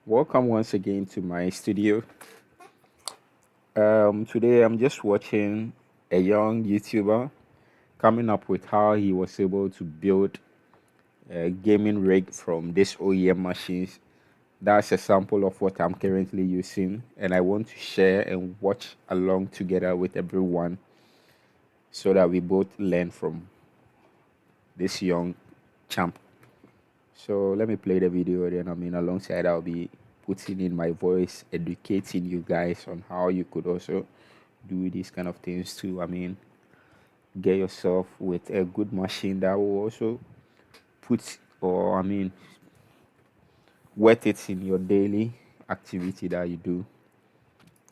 Welcome once again to my studio. Today I'm just watching a young YouTuber coming up with how he was able to build a gaming rig from this OEM machines. That's a sample of what I'm currently using, and I want to share and watch along together with everyone so that we both learn from this young champ. So let me play the video, then alongside I'll be putting in my voice, educating you guys on how you could also do these kind of things too. Get yourself with a good machine that will also put or worth it in your daily activity that you do.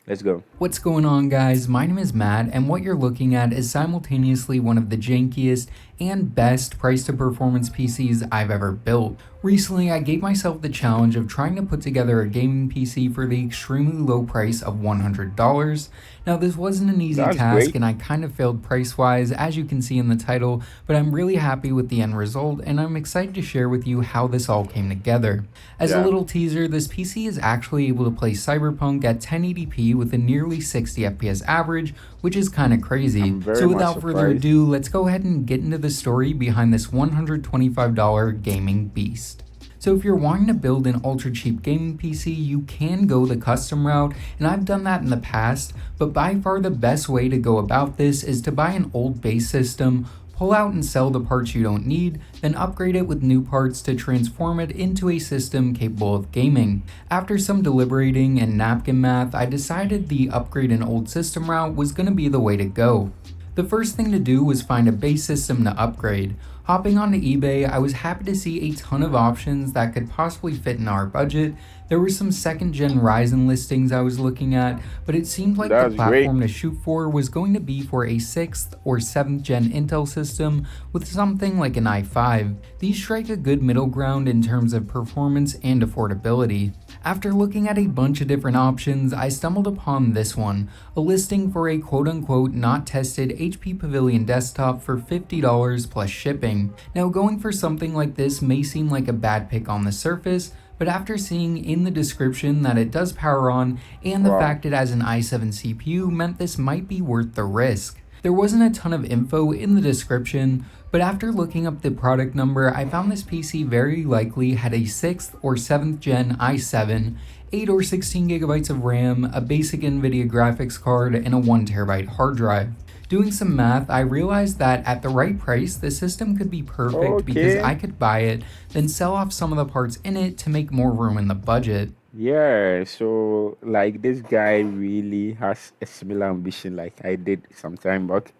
Let's go. What's going on, guys? My name is Matt, and what you're looking at is simultaneously one of the jankiest and best price to performance PCs I've ever built. Recently, I gave myself the challenge of trying to put together a gaming PC for the extremely low price of $100. Now, this wasn't an easy That's task, great. and I kind of failed price-wise, as you can see in the title, but I'm really happy with the end result, and I'm excited to share with you how this all came together. As a Yeah. little teaser, this PC is actually able to play Cyberpunk at 1080p with a nearly 60 FPS average, which is kind of crazy. I'm very So much without further surprised. ado, let's go ahead and get into the story behind this $125 gaming beast. So if you're wanting to build an ultra cheap gaming PC, you can go the custom route, and I've done that in the past, but by far the best way to go about this is to buy an old base system, pull out and sell the parts you don't need, then upgrade it with new parts to transform it into a system capable of gaming. After some deliberating and napkin math, I decided the upgrade an old system route was going to be the way to go. The first thing to do was find a base system to upgrade. Hopping onto eBay, I was happy to see a ton of options that could possibly fit in our budget. There were some second gen Ryzen listings I was looking at, but it seemed like the That's great. platform to shoot for was going to be for a 6th or 7th gen Intel system with something like an i5. These strike a good middle ground in terms of performance and affordability. After looking at a bunch of different options, I stumbled upon this one, a listing for a quote-unquote not tested HP Pavilion desktop for $50 plus shipping. Now, going for something like this may seem like a bad pick on the surface, but after seeing in the description that it does power on and the Wow. fact it has an i7 CPU meant this might be worth the risk. There wasn't a ton of info in the description, but after looking up the product number, I found this PC very likely had a 6th or 7th gen i7, 8 or 16 gigabytes of RAM, a basic NVIDIA graphics card, and a 1TB hard drive. Doing some math, I realized that at the right price, the system could be perfect because Okay. I could buy it, then sell off some of the parts in it to make more room in the budget. Yeah, so like this guy really has a similar ambition like I did some time back.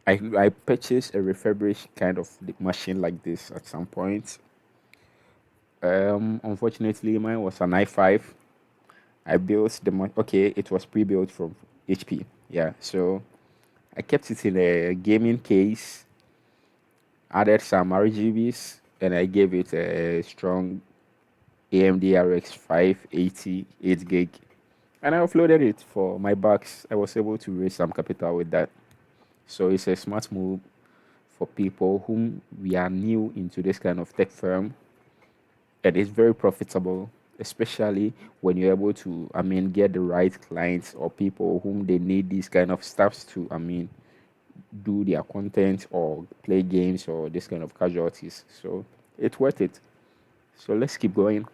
I purchased a refurbished kind of machine like this at some point. Unfortunately, mine was an i5. I built okay, it was pre-built from HP. Yeah, so I kept it in a gaming case, added some RGBs, and I gave it a strong AMD RX 580 8 gig, and I offloaded it for my bucks. I was able to raise some capital with that. So it's a smart move for people whom we are new into this kind of tech firm, and it's very profitable, especially when you're able to, get the right clients or people whom they need these kind of stuffs to, do their content or play games or this kind of casualties. So it's worth it. So let's keep going.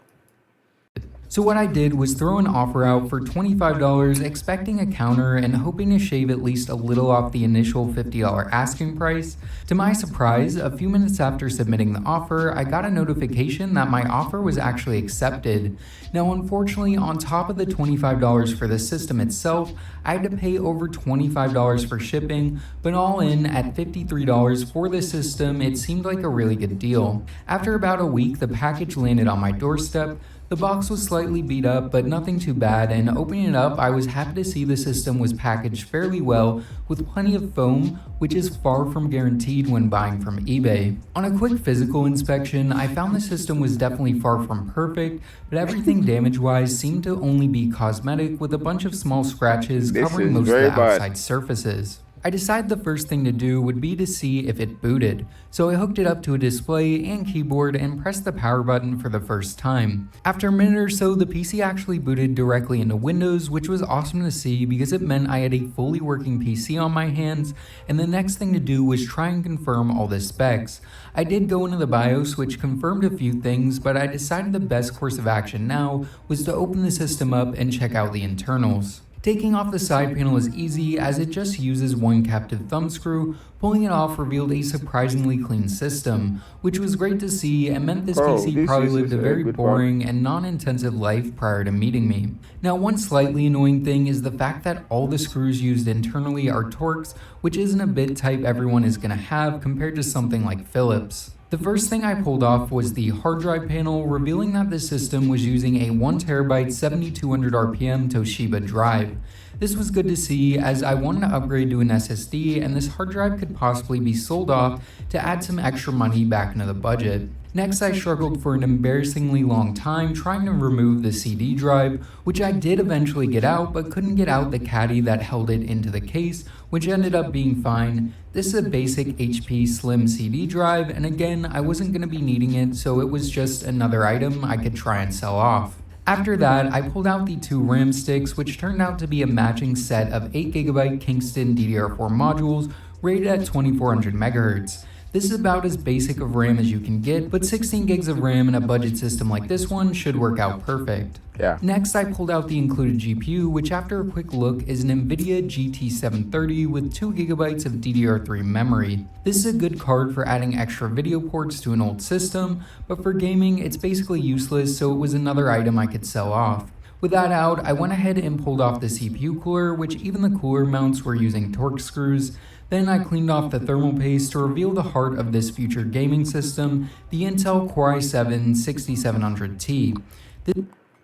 So what I did was throw an offer out for $25, expecting a counter and hoping to shave at least a little off the initial $50 asking price. To my surprise, a few minutes after submitting the offer, I got a notification that my offer was actually accepted. Now, unfortunately, on top of the $25 for the system itself, I had to pay over $25 for shipping, but all in at $53 for the system, it seemed like a really good deal. After about a week, the package landed on my doorstep. The box was slightly beat up, but nothing too bad, and opening it up, I was happy to see the system was packaged fairly well, with plenty of foam, which is far from guaranteed when buying from eBay. On a quick physical inspection, I found the system was definitely far from perfect, but everything damage-wise seemed to only be cosmetic, with a bunch of small scratches This covering is most of very the bad. outside surfaces. I decided the first thing to do would be to see if it booted, so I hooked it up to a display and keyboard and pressed the power button for the first time. After a minute or so, the PC actually booted directly into Windows, which was awesome to see because it meant I had a fully working PC on my hands, and the next thing to do was try and confirm all the specs. I did go into the BIOS, which confirmed a few things, but I decided the best course of action now was to open the system up and check out the internals. Taking off the side panel is easy as it just uses one captive thumb screw. Pulling it off revealed a surprisingly clean system, which was great to see and meant this Oh, PC this probably is lived a a very good one. boring and non-intensive life prior to meeting me. Now, one slightly annoying thing is the fact that all the screws used internally are Torx, which isn't a bit type everyone is going to have compared to something like Philips. The first thing I pulled off was the hard drive panel, revealing that the system was using a 1TB 7200 RPM Toshiba drive. This was good to see as I wanted to upgrade to an SSD and this hard drive could possibly be sold off to add some extra money back into the budget. Next, I struggled for an embarrassingly long time trying to remove the CD drive, which I did eventually get out, but couldn't get out the caddy that held it into the case, which ended up being fine. This is a basic HP Slim CD drive, and again, I wasn't going to be needing it, so it was just another item I could try and sell off. After that, I pulled out the two RAM sticks, which turned out to be a matching set of 8GB Kingston DDR4 modules rated at 2400 MHz. This is about as basic of RAM as you can get, but 16 gigs of RAM in a budget system like this one should work out perfect. Yeah. Next, I pulled out the included GPU, which after a quick look is an NVIDIA GT730 with 2GB of DDR3 memory. This is a good card for adding extra video ports to an old system, but for gaming, it's basically useless, so it was another item I could sell off. With that out, I went ahead and pulled off the CPU cooler, which even the cooler mounts were using Torx screws. Then I cleaned off the thermal paste to reveal the heart of this future gaming system, the Intel Core i7-6700T.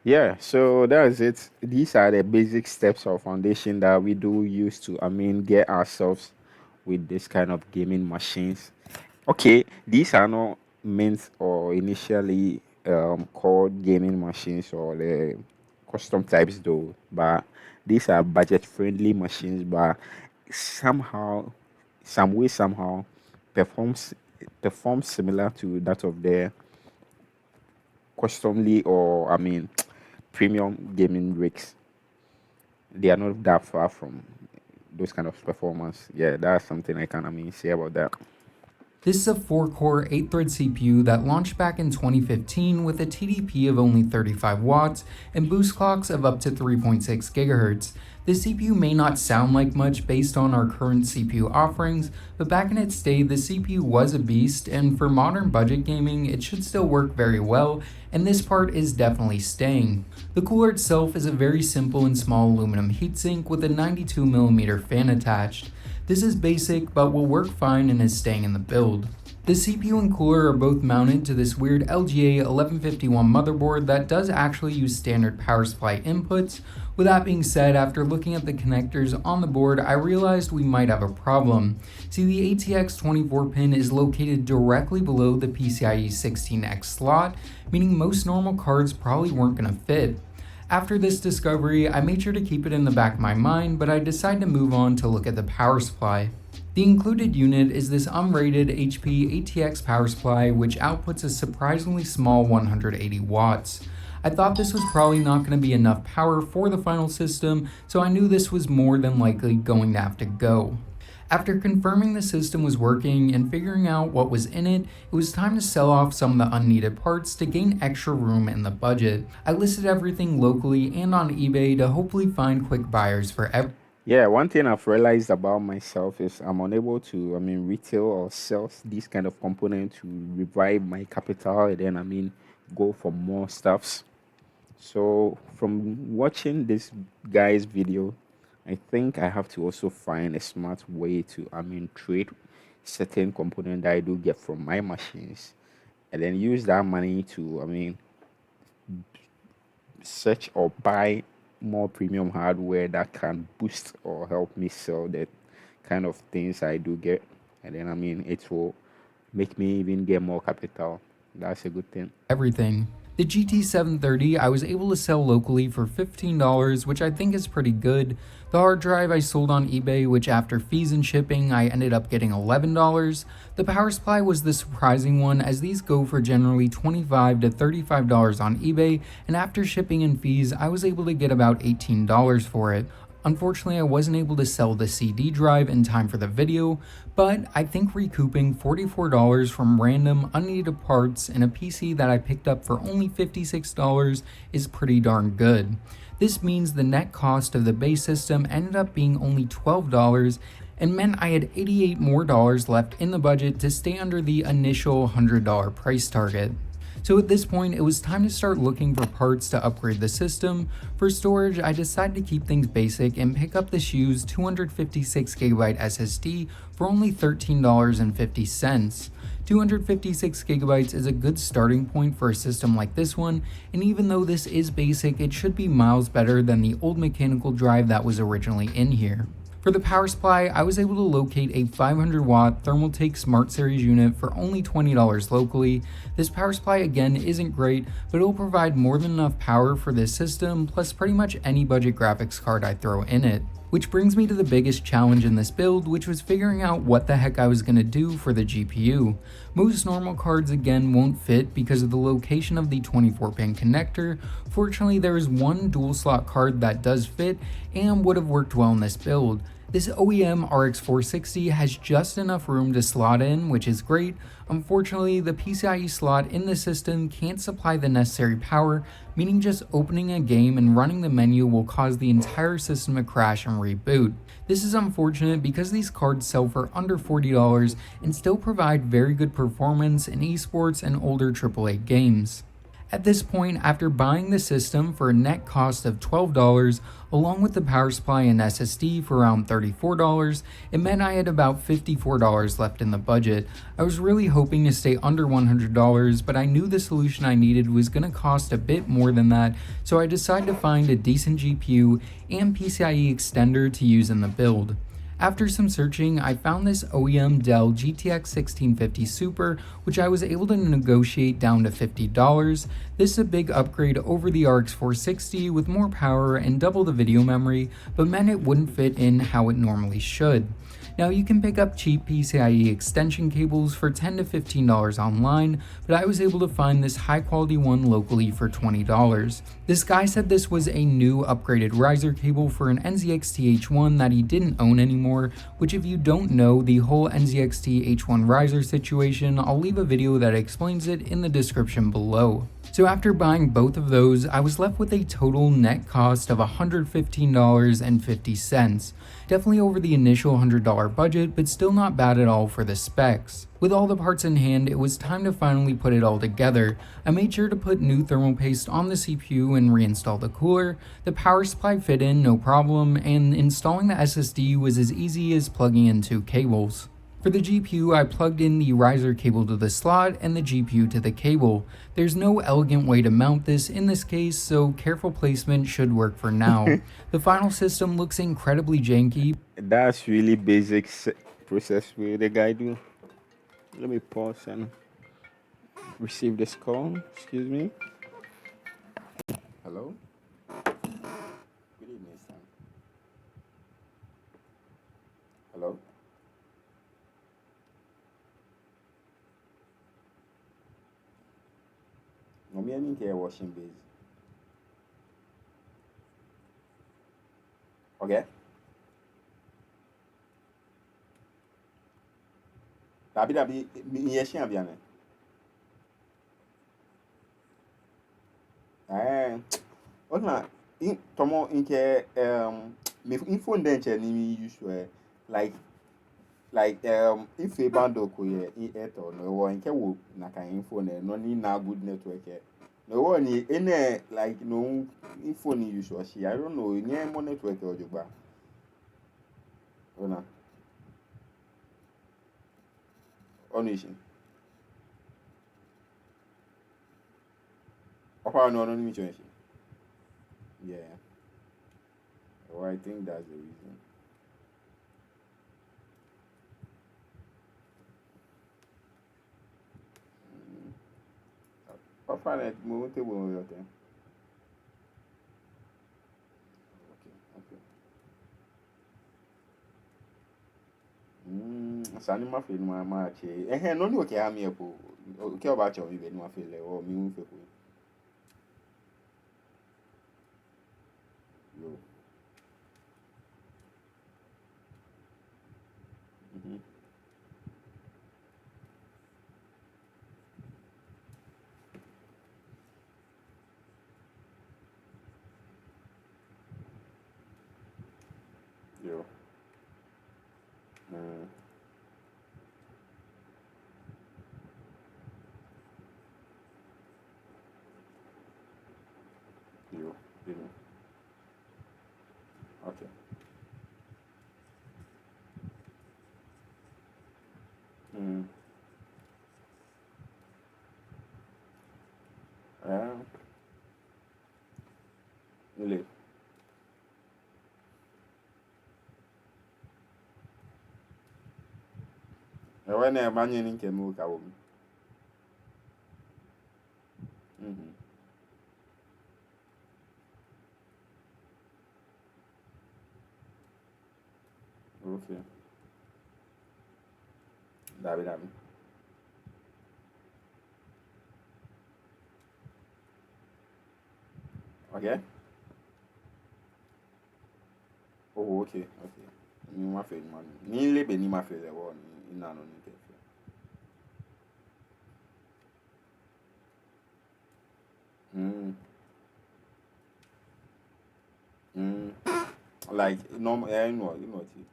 Yeah, so that's it. These are the basic steps or foundation that we do use to, get ourselves with this kind of gaming machines. Okay, these are not meant or initially called gaming machines or the custom types though, but these are budget-friendly machines, but somehow performs similar to that of the customly or premium gaming rigs. They are not that far from those kind of performance. Yeah, that's something I can say about that. This is a 4-core, 8-thread CPU that launched back in 2015 with a TDP of only 35 watts and boost clocks of up to 3.6 GHz. The CPU may not sound like much based on our current CPU offerings, but back in its day, the CPU was a beast, and for modern budget gaming, it should still work very well, and this part is definitely staying. The cooler itself is a very simple and small aluminum heatsink with a 92mm fan attached. This is basic, but will work fine and is staying in the build. The CPU and cooler are both mounted to this weird LGA 1151 motherboard that does actually use standard power supply inputs. With that being said, after looking at the connectors on the board, I realized we might have a problem. See, the ATX 24 pin is located directly below the PCIe 16X slot, meaning most normal cards probably weren't going to fit. After this discovery, I made sure to keep it in the back of my mind, but I decided to move on to look at the power supply. The included unit is this unrated HP ATX power supply, which outputs a surprisingly small 180 watts. I thought this was probably not going to be enough power for the final system, so I knew this was more than likely going to have to go. After confirming the system was working and figuring out what was in it, it was time to sell off some of the unneeded parts to gain extra room in the budget. I listed everything locally and on eBay to hopefully find quick buyers for everything. Yeah, one thing I've realized about myself is I'm unable to, retail or sell these kind of components to revive my capital and then, go for more stuffs. So from watching this guy's video, I think I have to also find a smart way to, trade certain component that I do get from my machines, and then use that money to, search or buy more premium hardware that can boost or help me sell the kind of things I do get, and then it will make me even get more capital. That's a good thing. Everything. The GT730 I was able to sell locally for $15, which I think is pretty good. The hard drive I sold on eBay, which after fees and shipping I ended up getting $11. The power supply was the surprising one, as these go for generally $25 to $35 on eBay, and after shipping and fees I was able to get about $18 for it. Unfortunately, I wasn't able to sell the CD drive in time for the video, but I think recouping $44 from random unneeded parts in a PC that I picked up for only $56 is pretty darn good. This means the net cost of the base system ended up being only $12 and meant I had $88 more left in the budget to stay under the initial $100 price target. So at this point, it was time to start looking for parts to upgrade the system. For storage, I decided to keep things basic and pick up this used 256GB SSD for only $13.50. 256GB is a good starting point for a system like this one, and even though this is basic, it should be miles better than the old mechanical drive that was originally in here. For the power supply, I was able to locate a 500 watt Thermaltake Smart Series unit for only $20 locally. This power supply again isn't great, but it'll provide more than enough power for this system, plus pretty much any budget graphics card I throw in it. Which brings me to the biggest challenge in this build, which was figuring out what the heck I was going to do for the GPU. Most normal cards again won't fit because of the location of the 24-pin connector. Fortunately, there is one dual slot card that does fit and would have worked well in this build. This OEM RX 460 has just enough room to slot in, which is great. Unfortunately, the PCIe slot in the system can't supply the necessary power, meaning just opening a game and running the menu will cause the entire system to crash and reboot. This is unfortunate because these cards sell for under $40 and still provide very good performance in esports and older AAA games. At this point, after buying the system for a net cost of $12, along with the power supply and SSD for around $34, it meant I had about $54 left in the budget. I was really hoping to stay under $100, but I knew the solution I needed was going to cost a bit more than that, so I decided to find a decent GPU and PCIe extender to use in the build. After some searching, I found this OEM Dell GTX 1650 Super, which I was able to negotiate down to $50. This is a big upgrade over the RX 460 with more power and double the video memory, but meant it wouldn't fit in how it normally should. Now you can pick up cheap PCIe extension cables for $10 to $15 online, but I was able to find this high quality one locally for $20. This guy said this was a new upgraded riser cable for an NZXT H1 that he didn't own anymore, which if you don't know the whole NZXT H1 riser situation, I'll leave a video that explains it in the description below. So after buying both of those, I was left with a total net cost of $115.50. Definitely over the initial $100 budget, but still not bad at all for the specs. With all the parts in hand, it was time to finally put it all together. I made sure to put new thermal paste on the CPU and reinstall the cooler. The power supply fit in no problem, and installing the SSD was as easy as plugging in two cables. For the GPU, I plugged in the riser cable to the slot and the GPU to the cable. There's no elegant way to mount this in this case, so careful placement should work for now. The final system looks incredibly janky. That's really basic process where the guy do. Let me pause and receive this call. Excuse me. Hello. Good evening, Sam. Hello. No, me and here washing base. Okay. Dabi mi yeshi abiane. Ona in tomo inke me info ndenche ni usual like if a bando ko ye in eto no wo nke wo na kan info no ni na good network no wo ni ene like no info ni usual she I don't know ni mo network ojugba ona onishi opa no ni mi chonshi yeah well I think that's the reason. Offer like mo table on your thing. Okay, okay. Sani ma fe no ma che. No ni okay ha me po. Okay oba che o mi be no ma fe le o mi hu fe ko. Yo. Mhm. Yo. Mm. Yo. You know. Okay. Mm. Ah. Le. E wa na ma nyi ni nke mu ka wo. Mhm. Okay. Dabi dabi. Okay. Oh, okay. Okay. Ni ma fe ni ma. Ni le be ni ma fe le wo ni na no ni ke fe. Mm. Mm. Like no you know it.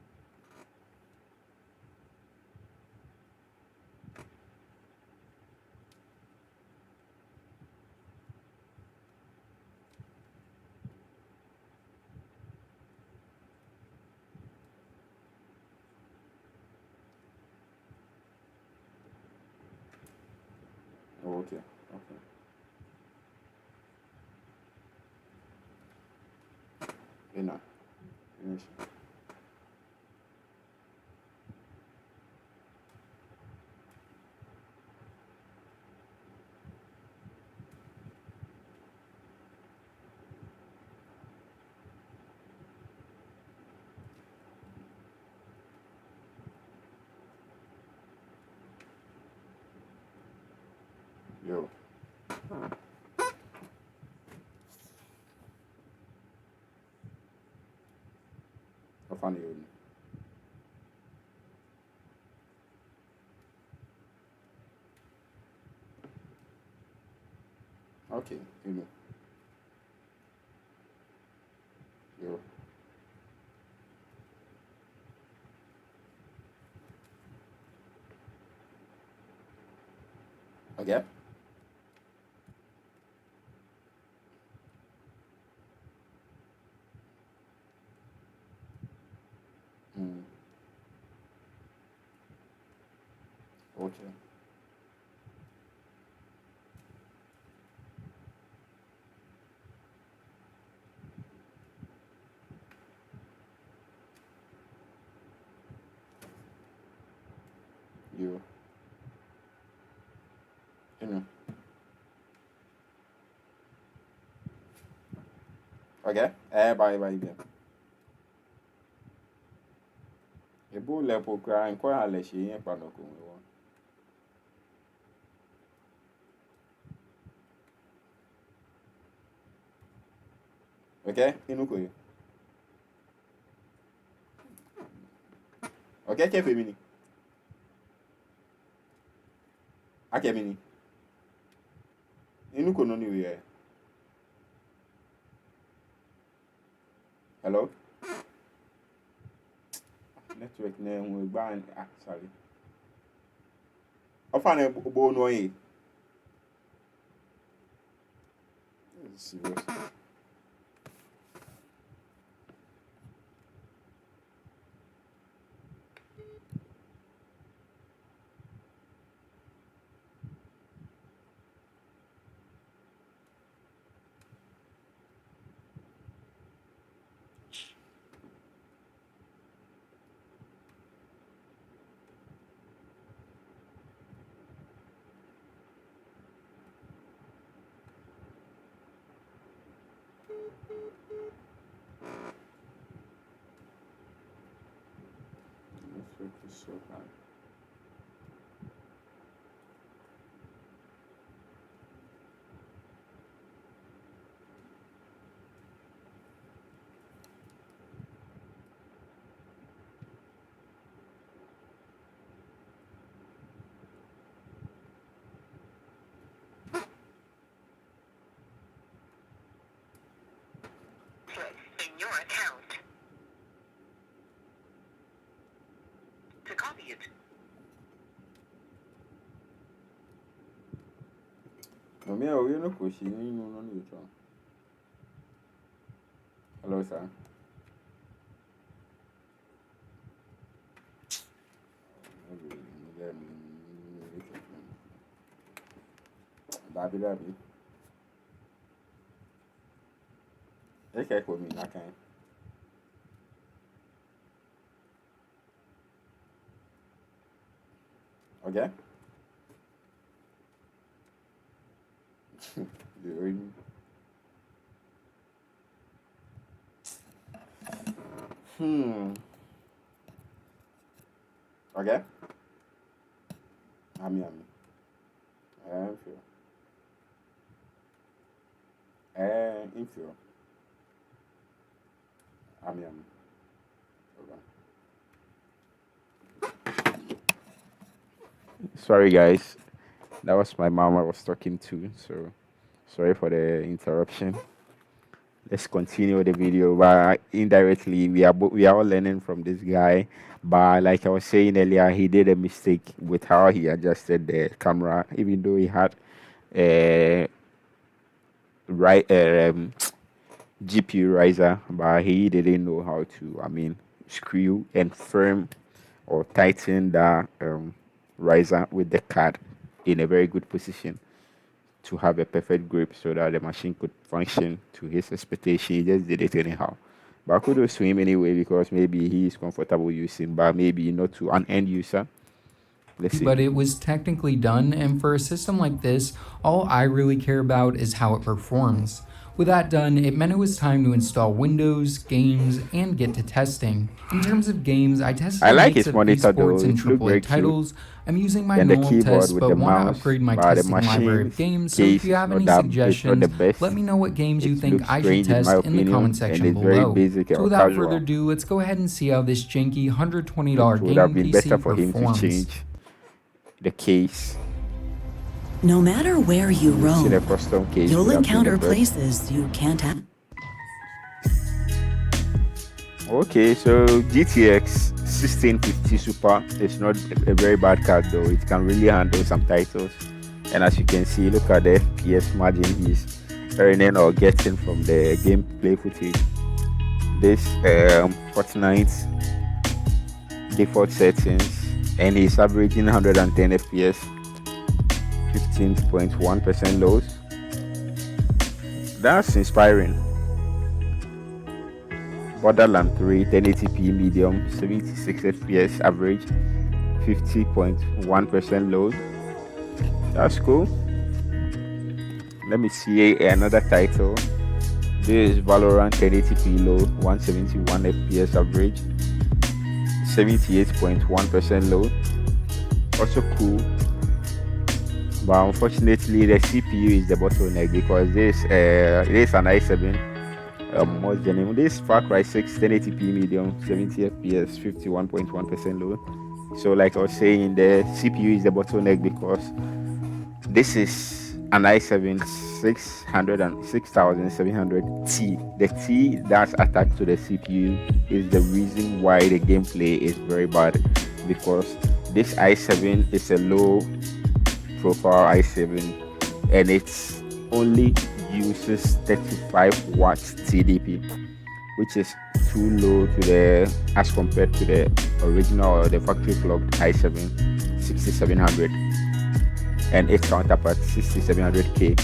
Oh, okay. Okay. Ina. Finish. Yo. How funny you. Okay. You know. Yo. Okay. Mm. Okay. You. You know. Okay. Bye bye bien. Ebo le po kra en ko ha le se yen pa no ko wo. Okay? Inu ko yo. Okay, ke fe mini. Ake mini. Inu ko no ni we. Hello? Network na hu gba sorry. Ofa na bo no yi. Serious. Network is so hard. In your account. To copy it, No, me, you know, question, you know, no need to. Hello, sir. Baby. Okay, for me, that kind. Okay? The- Hmm. Okay? Ami. Info. Info. Ami. Okay. Sorry, guys. That was my mom I was talking to, so sorry for the interruption. Let's continue the video. But indirectly, we are all learning from this guy. But like I was saying earlier, he did a mistake with how he adjusted the camera, even though he had a right GPU riser, but he didn't know how to, screw and firm or tighten the riser with the card in a very good position to have a perfect grip so that the machine could function to his expectation. He just did it anyhow. But kudos to him anyway because maybe he is comfortable using, but maybe not to an end user. Let's see. But it was technically done, and for a system like this, all I really care about is how it performs. With that done, it meant it was time to install Windows, games, and get to testing. In terms of games, I tested I a like mix his of monitor though. esports and It looked AAA very cute. titles. I'm using my Then the normal keyboard test, with but the want to mouse, upgrade my but the testing library of machine's games, so if case you is have not any that, it's not the suggestions, best. let me know what games you It think looks I should strange in my test in the comment opinion, and section it's very below. basic So or without further casual. ado, let's go ahead and see how this janky It $120 would have gaming been better PC for him to performs. change the case. No matter where you Using a roam, custom case you'll would have been the encounter best. places you can't have. Okay, so GTX 1650 Super is not a very bad card though. It can really handle some titles. And as you can see, look at the FPS margin he's earning or getting from the gameplay footage. This Fortnite default settings, and he's averaging 110 FPS, 15.1% lows. That's inspiring. Borderland 3 1080p medium, 76 FPS average, 50.1% load. That's cool. Let me see another title. This is Valorant 1080p low, 171 FPS average, 78.1% load. Also cool. But unfortunately, the CPU is the bottleneck because this it is an i7. What's the name? This Far Cry 6 1080p medium, 70 FPS, 51.1% load. So, like I was saying, the CPU is the bottleneck because this is an i7 6700T. The T that's attached to the CPU is the reason why the gameplay is very bad because this i7 is a low profile i7 and it's only uses 35 watts TDP, which is too low to the as compared to the original or the factory clocked i7 6700 and its counterpart 6700K.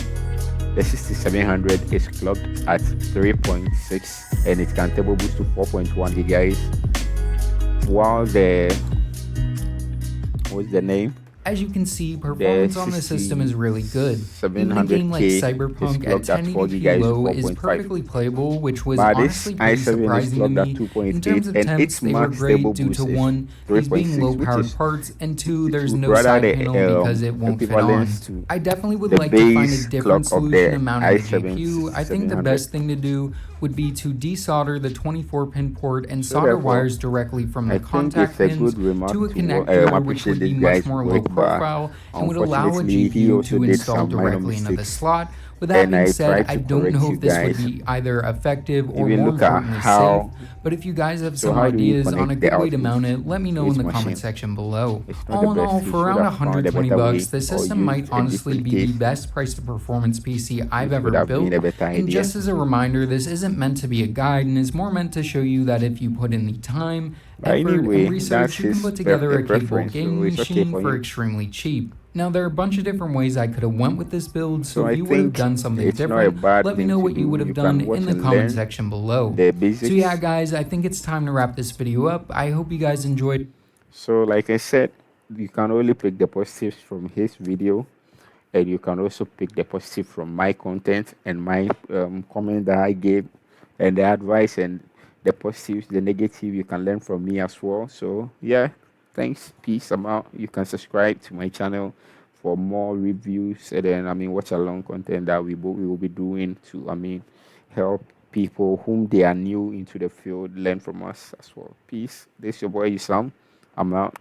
The 6700 is clocked at 3.6 and it can turbo boost to 4.1 gigahertz, while the what's the name? As you can see, The performance on the system is really good. Even a game like 6700K is Cyberpunk at clocked at 4 1080p gigahertz low is 4.5. perfectly playable, which was But this honestly pretty i7 is surprising to clocked at me. 2.8, In terms of and temps, its they were max stable great due boost to is one, these being 3.6, low which powered is parts, and two, there's no rather side the panel because it won't fit equivalence on. to I definitely would the like to find a base different clock of solution the to mounting the i7 GPU. I think the 700. best thing to do would be to desolder the 24 pin port and So solder therefore, wires directly from I the think contact it's a pins good remark to a to connector, which appreciate would be this much guy's more low work, but profile and would allow a unfortunately he GPU also to did install some minor directly into the mistakes, slot. With that and being I said, tried I to don't correct know you if this would guys. be either effective or Even more look at importantly safe, how. but if you guys have So some how do we ideas on a connect the good way to output mount it, let me to know in its the machine? comment section below. It's not the All in all, best. You for should around have found a 120 better way bucks, the or system used might a honestly different be the case, best price to performance PC I've which ever would have built. been a better And idea. just as a reminder, this isn't meant to be a guide and is more meant to show you that if you put in the time, But effort, anyway, and research, that's you can his put together a capable preference, so gaming it's okay machine for for him. extremely cheap. Now, there are a bunch of different ways I could have went with this build, So so if I you would have think done something it's not a different, bad let me thing know to what you would do. have You done can watch in the and comment learn section below. the basics. So yeah, guys, I think it's time to wrap this video up. I hope you guys enjoyed. So like I said, you can only pick the positives from his video, and you can also pick the positive from my content and my comment that I gave, and the advice and the positives, the negative you can learn from me as well. So yeah, thanks, peace, I'm out. You can subscribe to my channel for more reviews, and then watch along content that we will be doing to help people whom they are new into the field learn from us as well. Peace. This is your boy Isam. I'm out.